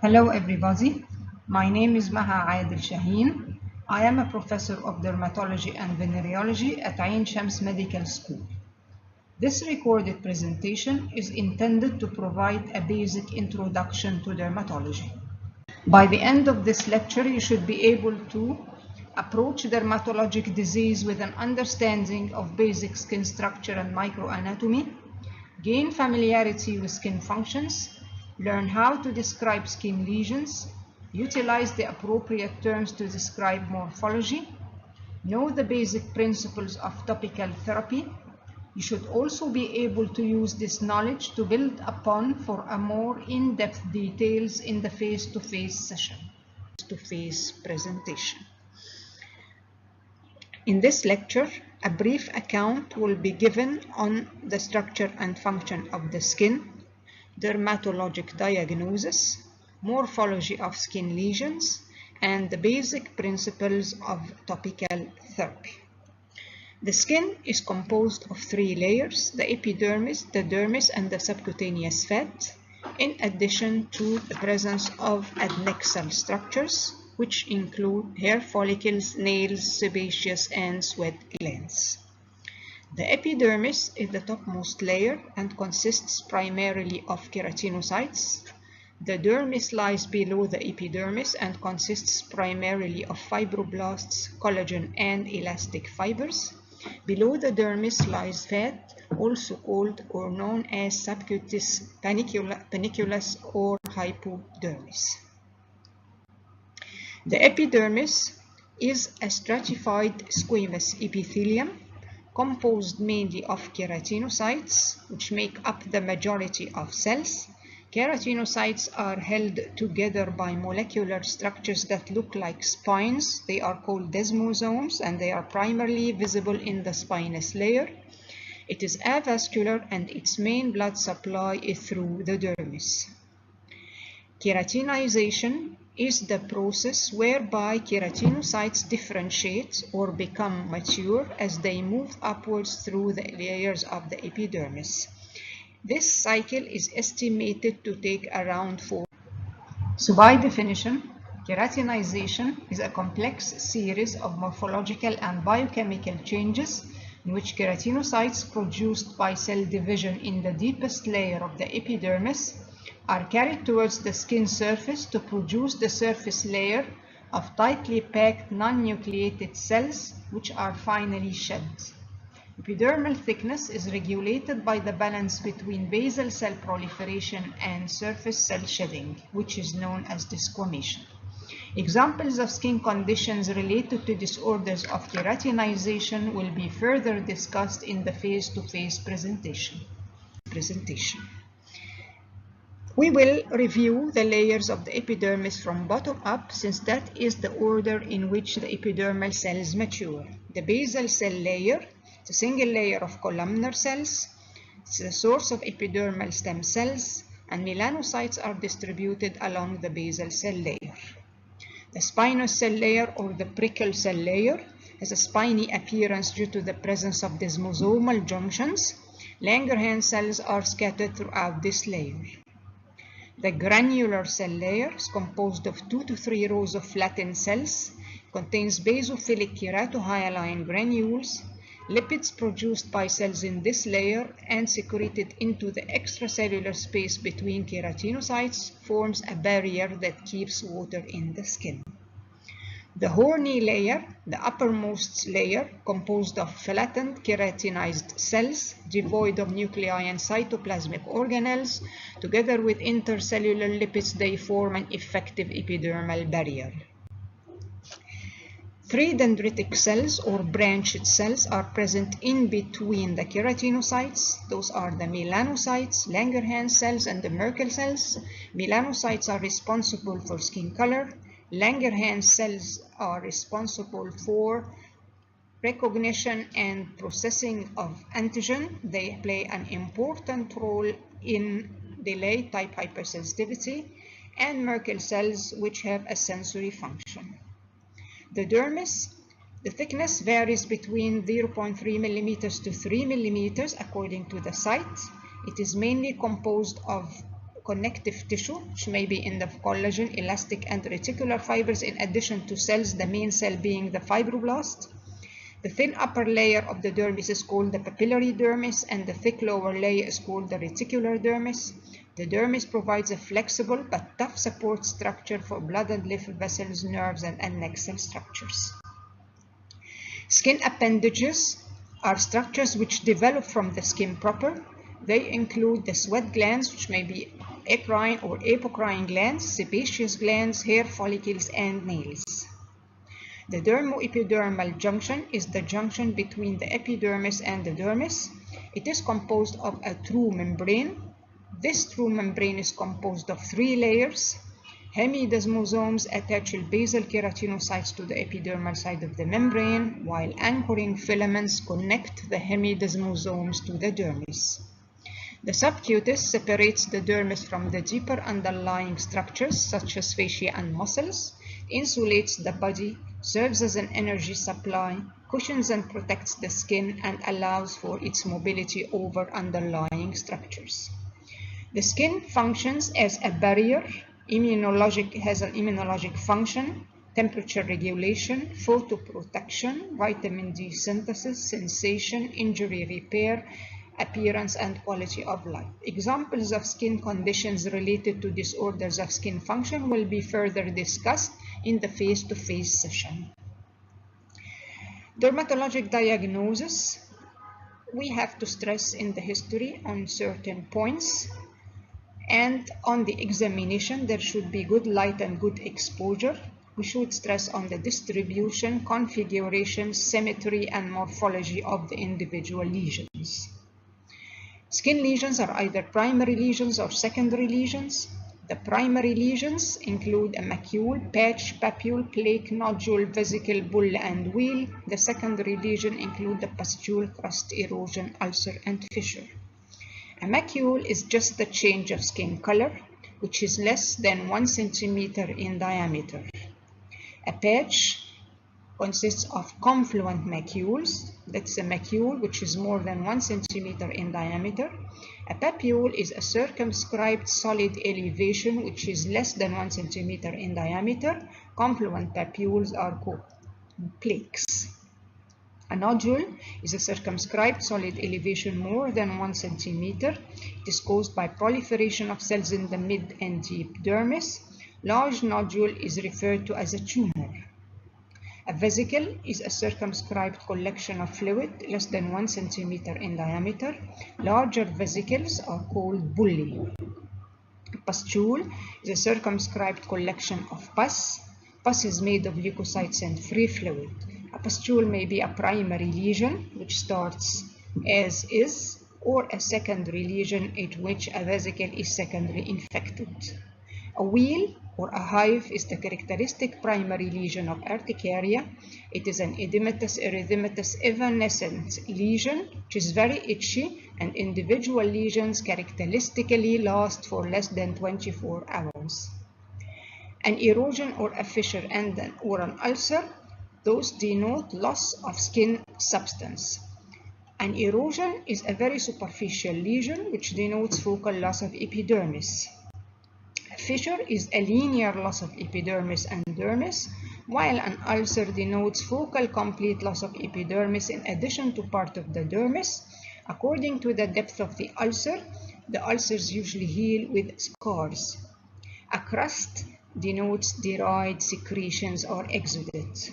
Hello everybody, my name is Maha Adel Shaheen. I am a professor of dermatology and venereology at Ain Shams Medical School. This recorded presentation is intended to provide a basic introduction to dermatology. By the end of this lecture, you should be able to approach dermatologic disease with an understanding of basic skin structure and microanatomy, gain familiarity with skin functions, learn how to describe skin lesions, utilize the appropriate terms to describe morphology, know the basic principles of topical therapy. You should also be able to use this knowledge to build upon for a more in-depth details in the face-to-face session, face-to-face presentation. In this lecture, a brief account will be given on the structure and function of the skin, dermatologic diagnosis, morphology of skin lesions, and the basic principles of topical therapy. The skin is composed of three layers: the epidermis, the dermis, and the subcutaneous fat, in addition to the presence of adnexal structures, which include hair follicles, nails, sebaceous, and sweat glands. The epidermis is the topmost layer and consists primarily of keratinocytes. The dermis lies below the epidermis and consists primarily of fibroblasts, collagen, and elastic fibers. Below the dermis lies fat, also called or known as subcutis, panniculus, or hypodermis. The epidermis is a stratified squamous epithelium composed mainly of keratinocytes, which make up the majority of cells. Keratinocytes are held together by molecular structures that look like spines. They are called desmosomes, and they are primarily visible in the spinous layer. It is avascular, and its main blood supply is through the dermis. Keratinization is the process whereby keratinocytes differentiate or become mature as they move upwards through the layers of the epidermis. This cycle is estimated to take around 4. So by definition, keratinization is a complex series of morphological and biochemical changes in which keratinocytes produced by cell division in the deepest layer of the epidermis are carried towards the skin surface to produce the surface layer of tightly packed non-nucleated cells, which are finally shed. Epidermal thickness is regulated by the balance between basal cell proliferation and surface cell shedding, which is known as desquamation. Examples of skin conditions related to disorders of keratinization will be further discussed in the face-to-face presentation. We will review the layers of the epidermis from bottom up, since that is the order in which the epidermal cells mature. The basal cell layer is a single layer of columnar cells. It's the source of epidermal stem cells, and melanocytes are distributed along the basal cell layer. The spinous cell layer, or the prickle cell layer, has a spiny appearance due to the presence of desmosomal junctions. Langerhans cells are scattered throughout this layer. The granular cell layer is composed of 2 to 3 rows of flattened cells, contains basophilic keratohyaline granules, lipids produced by cells in this layer and secreted into the extracellular space between keratinocytes forms a barrier that keeps water in the skin. The horny layer, the uppermost layer, composed of flattened keratinized cells, devoid of nuclei and cytoplasmic organelles, together with intercellular lipids, they form an effective epidermal barrier. 3 dendritic cells or branched cells are present in between the keratinocytes. Those are the melanocytes, Langerhans cells, and the Merkel cells. Melanocytes are responsible for skin color. Langerhans cells are responsible for recognition and processing of antigen. They play an important role in delayed type hypersensitivity, and Merkel cells, which have a sensory function. The dermis, the thickness varies between 0.3 millimeters to 3 millimeters according to the site. It is mainly composed of connective tissue, which may be in the collagen, elastic, and reticular fibers, in addition to cells, the main cell being the fibroblast. The thin upper layer of the dermis is called the papillary dermis, and the thick lower layer is called the reticular dermis. The dermis provides a flexible but tough support structure for blood and lymph vessels, nerves, and annexal structures. Skin appendages are structures which develop from the skin proper. They include the sweat glands, which may be eccrine or apocrine glands, sebaceous glands, hair follicles, and nails. The dermo-epidermal junction is the junction between the epidermis and the dermis. It is composed of a true membrane. This true membrane is composed of 3 layers. Hemidesmosomes attach basal keratinocytes to the epidermal side of the membrane, while anchoring filaments connect the hemidesmosomes to the dermis. The subcutis separates the dermis from the deeper underlying structures such as fascia and muscles, insulates the body, serves as an energy supply, cushions and protects the skin, and allows for its mobility over underlying structures. The skin functions as a barrier, has an immunologic function, temperature regulation, photoprotection, vitamin D synthesis, sensation, injury repair, appearance, and quality of life. Examples of skin conditions related to disorders of skin function will be further discussed in the face-to-face session. Dermatologic diagnosis. We have to stress in the history on certain points, and on the examination there should be good light and good exposure. We should stress on the distribution, configuration, symmetry, and morphology of the individual lesions. Skin lesions are either primary lesions or secondary lesions. The primary lesions include a macule, patch, papule, plaque, nodule, vesicle, bulla, and wheal. The secondary lesions include the pustule, crust, erosion, ulcer, and fissure. A macule is just the change of skin color, which is less than 1 centimeter in diameter. A patch consists of confluent macules. That's a macule which is more than 1 centimeter in diameter. A papule is a circumscribed solid elevation which is less than 1 centimeter in diameter. Confluent papules are called plaques. A nodule is a circumscribed solid elevation more than 1 centimeter. It is caused by proliferation of cells in the mid and deep dermis. Large nodule is referred to as a tumor. A vesicle is a circumscribed collection of fluid less than 1 centimeter in diameter. Larger vesicles are called bullae. A pustule is a circumscribed collection of pus. Pus is made of leukocytes and free fluid. A pustule may be a primary lesion, which starts as is, or a secondary lesion in which a vesicle is secondary infected. A wheal or a hive is the characteristic primary lesion of urticaria. It is an edematous, erythematous, evanescent lesion which is very itchy, and individual lesions characteristically last for less than 24 hours. An erosion or a fissure or an ulcer, those denote loss of skin substance. An erosion is a very superficial lesion which denotes focal loss of epidermis. A fissure is a linear loss of epidermis and dermis, while an ulcer denotes focal complete loss of epidermis in addition to part of the dermis. According to the depth of the ulcers usually heal with scars. A crust denotes deroid secretions or exudate.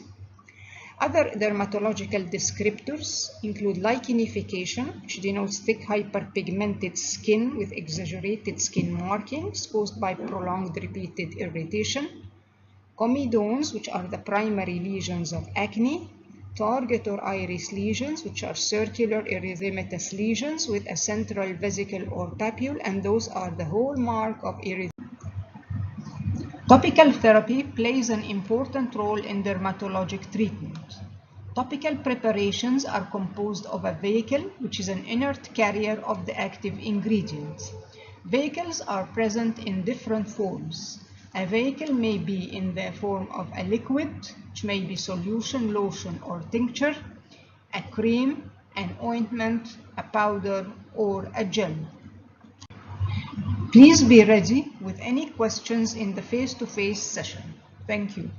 Other dermatological descriptors include lichenification, which denotes thick hyperpigmented skin with exaggerated skin markings caused by prolonged repeated irritation. Comedones, which are the primary lesions of acne. Target or iris lesions, which are circular erythematous lesions with a central vesicle or papule, and those are the hallmark of erythema. Topical therapy plays an important role in dermatologic treatment. Topical preparations are composed of a vehicle, which is an inert carrier of the active ingredient. Vehicles are present in different forms. A vehicle may be in the form of a liquid, which may be solution, lotion, or tincture, a cream, an ointment, a powder, or a gel. Please be ready with any questions in the face-to-face session. Thank you.